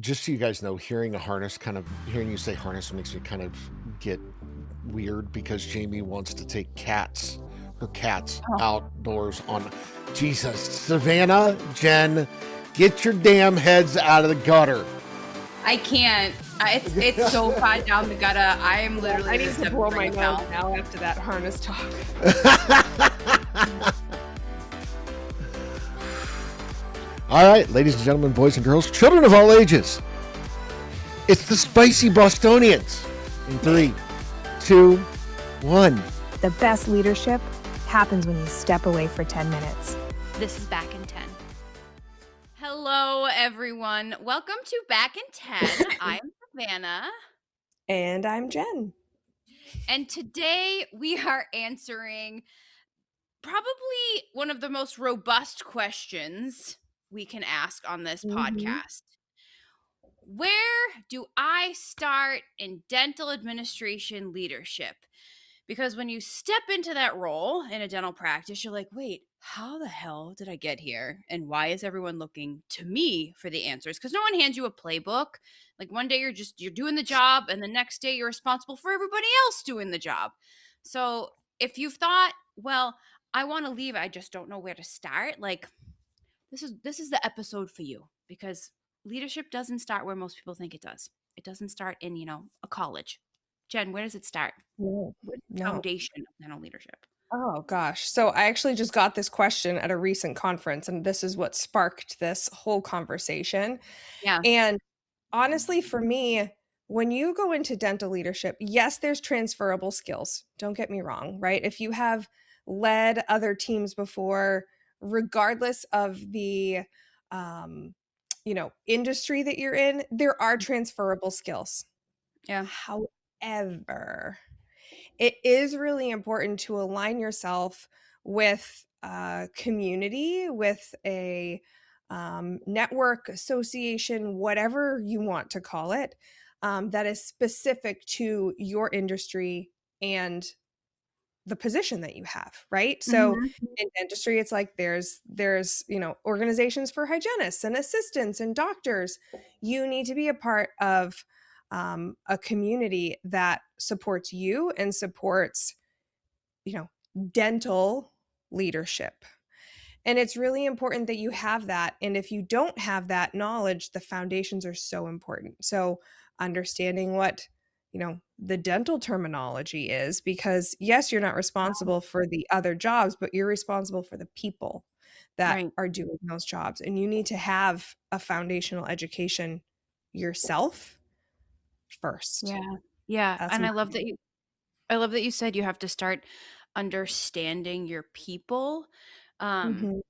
Just so you guys know, hearing you say harness makes me kind of get weird because Jamie wants to take her cats Oh, outdoors on. Jesus, Savannah, Jen, get your damn heads out of the gutter. I can't. It's so far down the gutter. I am Yeah, literally I need just to blow delivering my it nose now. now after that harness talk. All right, ladies and gentlemen, boys and girls, children of all ages, it's the Spicy Bostonians. In 3, 2, 1. The best leadership happens when you step away for 10 minutes. This is Back in 10. Hello, everyone. Welcome to Back in 10. I'm Savannah. And I'm Jen. And today we are answering probably one of the most robust questions we can ask on this podcast. Where do I start in dental administration leadership? Because when you step into that role in a dental practice, you're like, wait, how the hell did I get here? And why is everyone looking to me for the answers? Because no one hands you a playbook. Like one day you're doing the job, and the next day you're responsible for everybody else doing the job. So if you've thought, well, I want to leave, I just don't know where to start, like this is the episode for you, because leadership doesn't start where most people think it does. It doesn't start in, a college. Jen, where does it start? No. What's the No. foundation of dental leadership? Oh, gosh. So I actually just got this question at a recent conference, and this is what sparked this whole conversation. Yeah. And honestly, for me, when you go into dental leadership, yes, there's transferable skills. Don't get me wrong, right? If you have led other teams before, regardless of the industry that you're in, there are transferable skills. Yeah. However, it is really important to align yourself with a community, with a network, association, whatever you want to call it, that is specific to your industry and the position that you have, right? So Mhm. in dentistry, it's like there's organizations for hygienists and assistants and doctors. You need to be a part of a community that supports you and supports dental leadership. And it's really important that you have that. And if you don't have that knowledge, the foundations are so important. So understanding what, the dental terminology is, because yes, you're not responsible for the other jobs, but you're responsible for the people that Right. are doing those jobs. And you need to have a foundational education yourself first. Yeah. Yeah. That's And my I love that you said you have to start understanding your people. Um, Mhm.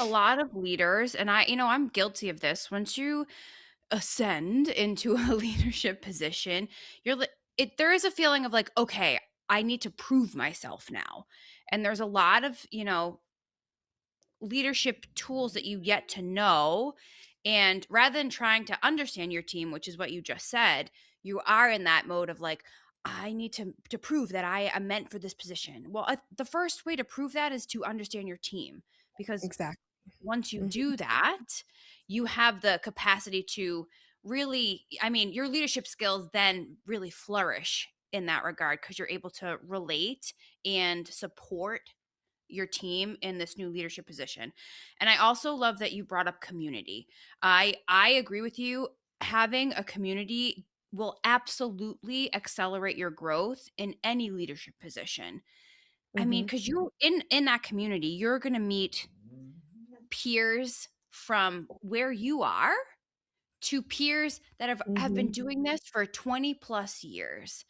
a lot of leaders, and I'm guilty of this. Once you ascend into a leadership position, there is a feeling of like, okay, I need to prove myself now. And there's a lot of, leadership tools that you get to know. And rather than trying to understand your team, which is what you just said, you are in that mode of like, I need to prove that I am meant for this position. Well, the first way to prove that is to understand your team, because Exactly. once you Mhm. do that, you have the capacity to really, your leadership skills then really flourish in that regard, because you're able to relate and support your team in this new leadership position. And I also love that you brought up community. I agree with you. Having a community will absolutely accelerate your growth in any leadership position. I mean, Mhm. because you in that community, you're going to meet peers from where you are to peers that have been Mhm. doing this for 20 plus years.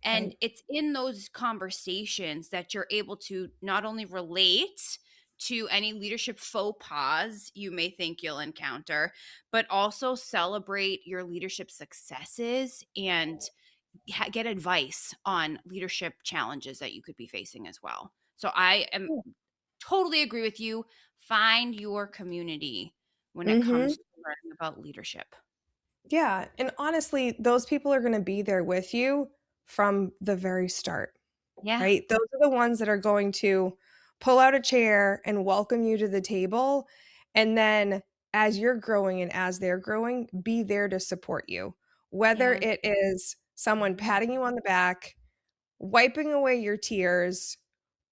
And Right. it's in those conversations that you're able to not only relate to any leadership faux pas you may think you'll encounter, but also celebrate your leadership successes and get advice on leadership challenges that you could be facing as well. So I am totally agree with you. Find your community when it Mhm. comes to learning about leadership. Yeah, and honestly, those people are gonna be there with you from the very start, Yeah. right? Those are the ones that are going to pull out a chair and welcome you to the table, and then as you're growing and as they're growing, be there to support you. Whether Yeah. it is someone patting you on the back, wiping away your tears,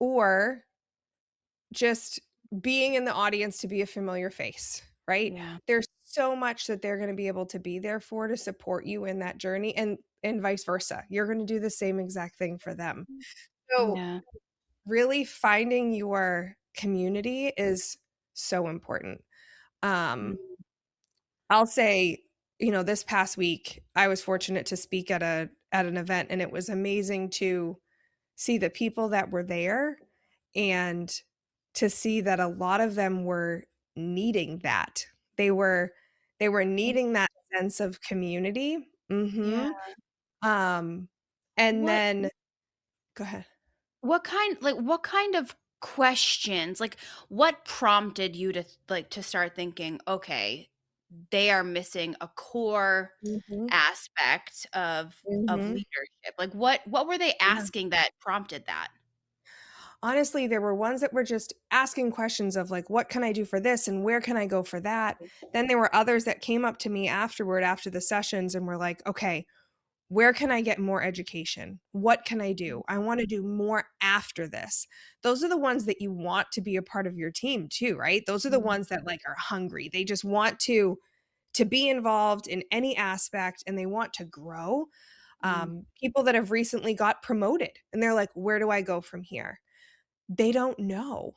or just being in the audience to be a familiar face, right? Yeah. There's so much that they're going to be able to be there for to support you in that journey, and vice versa. You're going to do the same exact thing for them. So Yeah. really finding your community is so important. Um, Mm. I'll say, this past week I was fortunate to speak at an event, and it was amazing to see the people that were there and to see that a lot of them were needing that. They were needing that sense of community. Yeah. Um, and What then go ahead. what kind of questions, like, what prompted you to, like, to start thinking, "Okay, they are missing a core Mhm, aspect of mhm. leadership." Like, what were they Yeah. asking that prompted that? Honestly, there were ones that were just asking questions of like, what can I do for this and where can I go for that? Then there were others that came up to me afterward after the sessions and were like, okay, where can I get more education? What can I do? I want to do more after this. Those are the ones that you want to be a part of your team too, right? Those are the Mhm. ones that like are hungry. They just want to be involved in any aspect and they want to grow. Mm. People that have recently got promoted and they're like, where do I go from here? They don't know,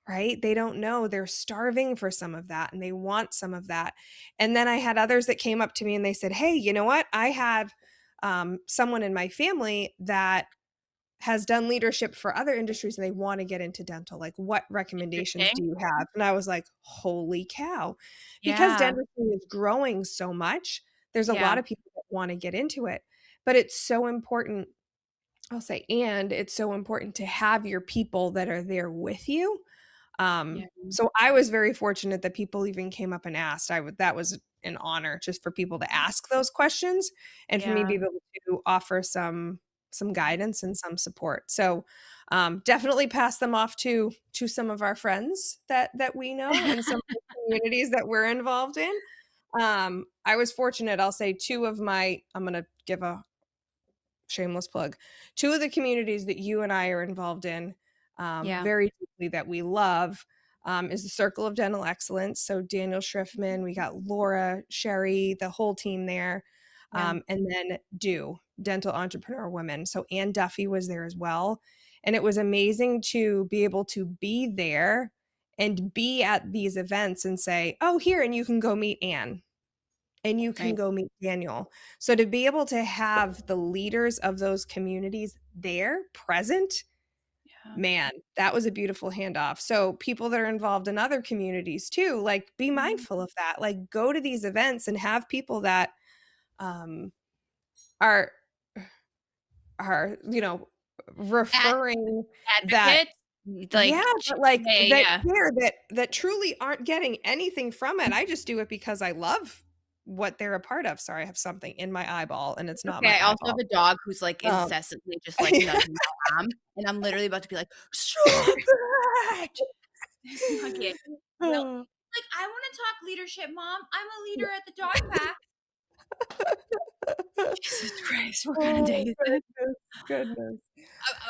right? They don't know. They're starving for some of that and they want some of that. And then I had others that came up to me and they said, hey, you know what? I have someone in my family that has done leadership for other industries and they want to get into dental. Like, what recommendations Interesting. do you have? And I was like, holy cow. Because Yeah. dentistry is growing so much, there's a Yeah. lot of people that want to get into it. But it's so important, I'll say, and it's so important to have your people that are there with you. Yeah. So I was very fortunate that people even came up and asked. That was an honor just for people to ask those questions and for me to be Yeah. able to offer some guidance and some support. So definitely pass them off to some of our friends that we know and some of the communities that we're involved in. I was fortunate. I'll say two of my. I'm gonna give a shameless plug. Two of the communities that you and I are involved in Yeah. very deeply that we love is the Circle of Dental Excellence. So Daniel Schriftman, we got Laura, Sherry, the whole team there. Yeah. And then Dental Entrepreneur Women. So Ann Duffy was there as well. And it was amazing to be able to be there and be at these events and say, oh, here, and you can go meet Ann and you can Right. go meet Daniel. So to be able to have the leaders of those communities there present, Yeah. man, that was a beautiful handoff. So people that are involved in other communities too, like be Mhm. mindful of that. Like go to these events and have people that um are Ad referring that. advocates, Yeah, like, but like yeah, that yeah. care that truly aren't getting anything from it. I just do it because I love what they're a part of. Sorry, I have something in my eyeball and it's not Okay, my I also have eyeball. a dog who's, like, Um, incessantly just, like, yeah. nudging my arm, and I'm literally about to be like, "Stop it!" It's not good. Well, Oh, like, "I wanna talk leadership, mom. I'm a leader at the dog pack." Jesus Christ, what kinda day oh, is this? goodness, goodness.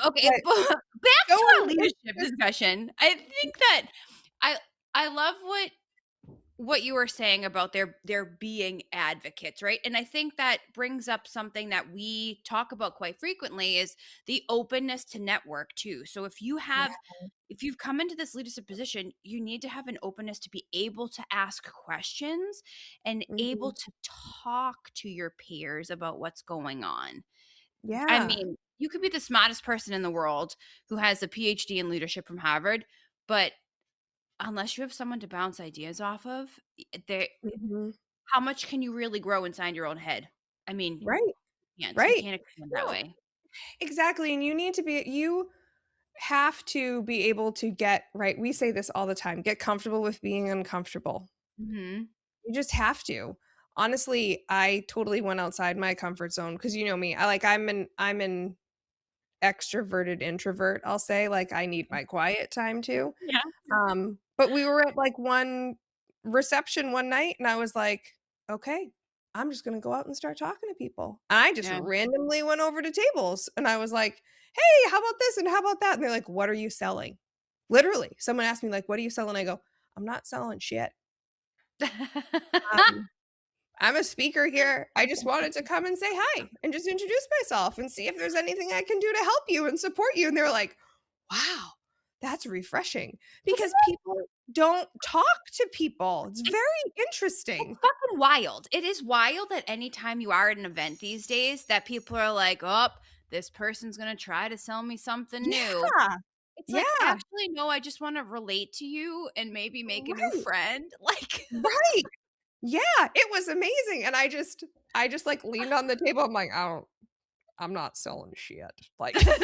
Okay, But but back to going our it's leadership just discussion. I think that I I love what you were saying about there being advocates, right? And I think that brings up something that we talk about quite frequently is the openness to network too. So yeah. if you've come into this leadership position, you need to have an openness to be able to ask questions and able Mhm. to talk to your peers about what's going on. I Yeah. mean, you could be the smartest person in the world who has a PhD in leadership from Harvard, but unless you have someone to bounce ideas off of, there Mhm. how much can you really grow inside your own head? I mean, Right, you right. can't expand that No, way. exactly, and you have to be able to get right, we say this all the time, get comfortable with being uncomfortable. Mhm. You just have to. Honestly, I totally went outside my comfort zone because you know me. I'm an extroverted introvert, I'll say. Like I need my quiet time too. Yeah. But we were at like one reception one night and I was like, okay, I'm just going to go out and start talking to people. And I just Yeah. randomly went over to tables and I was like, hey, how about this and how about that? And they're like, what are you selling? Literally, someone asked me, like, what are you selling? I go, I'm not selling shit. Um, I'm a speaker here. I just wanted to come and say hi and just introduce myself and see if there's anything I can do to help you and support you. And they were like, wow, that's refreshing because people don't talk to people. It's very interesting. Fucking wild. It is wild that anytime you are at an event these days that people are like, oh, this person's going to try to sell me something new. Yeah. It's Yeah. like, actually, no, I just want to relate to you and maybe make a new Right. friend. Like, Right. Yeah. It was amazing. And I just like leaned on the table. I'm like, I'm not selling shit. Like, but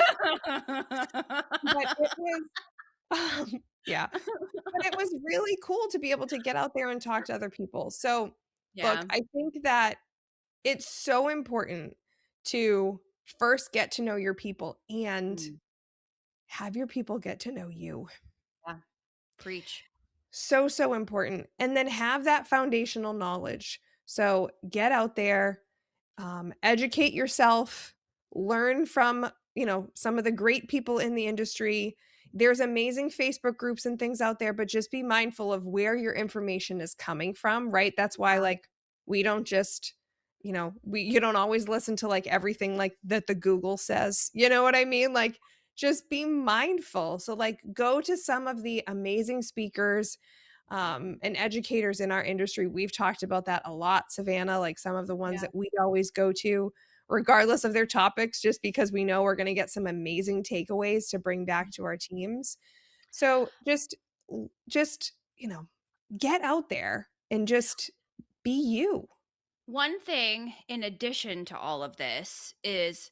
it was, yeah. But it was really cool to be able to get out there and talk to other people. So, look, yeah. I think that it's so important to first get to know your people and Mm, have your people get to know you. yeah. Preach. So, so important. And then have that foundational knowledge. So, get out there, educate yourself, learn from, some of the great people in the industry. There's amazing Facebook groups and things out there, but just be mindful of where your information is coming from, right? That's why like we don't just, you don't always listen to like everything like that the Google says. You know what I mean? Like just be mindful. So like go to some of the amazing speakers and educators in our industry. We've talked about that a lot, Savannah, like some of the ones Yeah. that we always go to, regardless of their topics, just because we know we're going to get some amazing takeaways to bring back to our teams. So just, get out there and just be you. One thing in addition to all of this is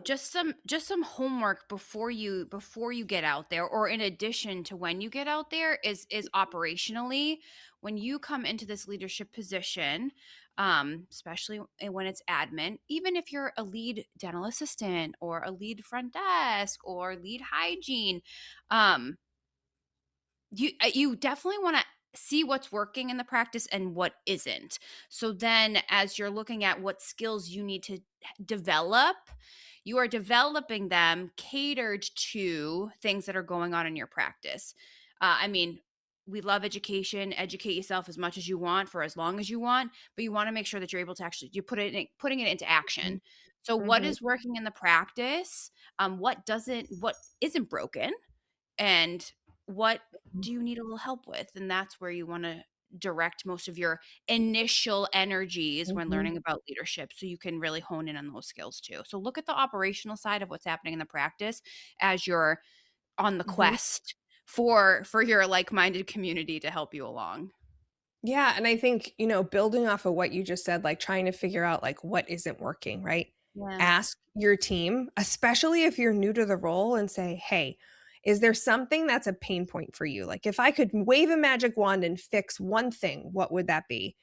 just some homework before you get out there, or in addition to when you get out there, is operationally when you come into this leadership position, especially when it's admin, even if you're a lead dental assistant or a lead front desk or lead hygiene, um you definitely want to see what's working in the practice and what isn't. So then as you're looking at what skills you need to develop, you are developing them catered to things that are going on in your practice. I mean, we love education. Educate yourself as much as you want for as long as you want, but you want to make sure that you're able to actually putting it into action. So what Mhm, is working in the practice? What isn't broken? And what do you need a little help with? And that's where you want to direct most of your initial energies when mhm, learning about leadership, so you can really hone in on those skills too. So look at the operational side of what's happening in the practice as you're on the mhm. quest for your like-minded community to help you along. Yeah, and I think, building off of what you just said, like trying to figure out like what isn't working, right? Yeah. Ask your team, especially if you're new to the role and say, "Hey, is there something that's a pain point for you? Like if I could wave a magic wand and fix one thing, what would that be?"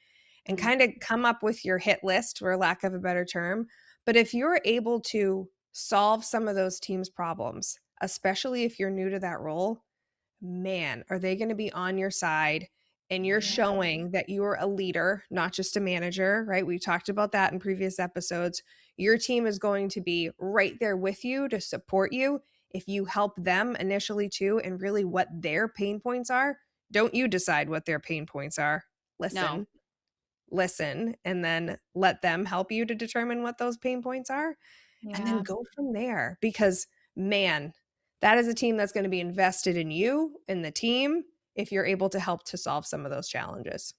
And Mm, kind of come up with your hit list for lack of a better term. But if you're able to solve some of those team's problems, especially if you're new to that role, man, are they going to be on your side? And you're yeah. showing that you're a leader, not just a manager, right? We talked about that in previous episodes. Your team is going to be right there with you to support you if you help them initially too, and really what their pain points are. Don't you decide what their pain points are. No. Listen, and then let them help you to determine what those pain points are and then Yeah. go from there because man, that is a team that's going to be invested in you and the team if you're able to help to solve some of those challenges.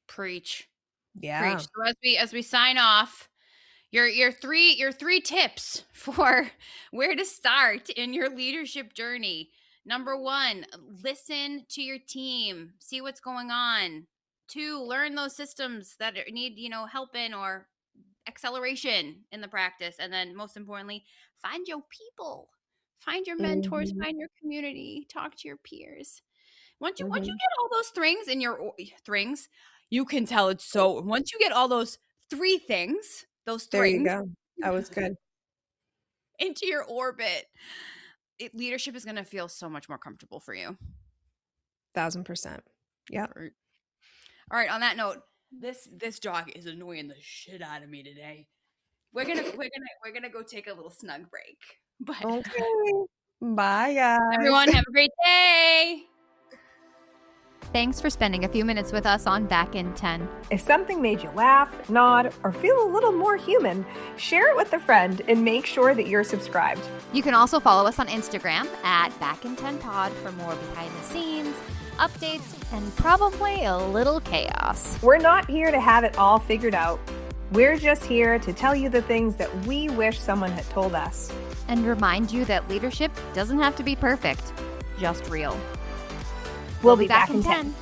Preach. Yeah. Preach. So as we sign off, your three tips for where to start in your leadership journey. Number 1, listen to your team, see what's going on. 2, learn those systems that need, help in or acceleration in the practice. And then most importantly, find your people. Find your mentors, Mhm. find your community, talk to your peers. Once you Mhm. get all those things in your things, you can tell it's so. Once you get all those those There you things go. That was good. into your orbit, leadership is going to feel so much more comfortable for you. 1000%. Yep. Right. All right, on that note, this dog is annoying the shit out of me today. We're gonna go take a little snug break. But Okay. Bye, guys. everyone, have a great day. Thanks for spending a few minutes with us on Back in 10. If something made you laugh, nod, or feel a little more human, share it with a friend and make sure that you're subscribed. You can also follow us on Instagram at Back in 10 Pod for more behind the scenes, updates, and probably a little chaos. We're not here to have it all figured out. We're just here to tell you the things that we wish someone had told us. And remind you that leadership doesn't have to be perfect, just real. We'll be back in 10.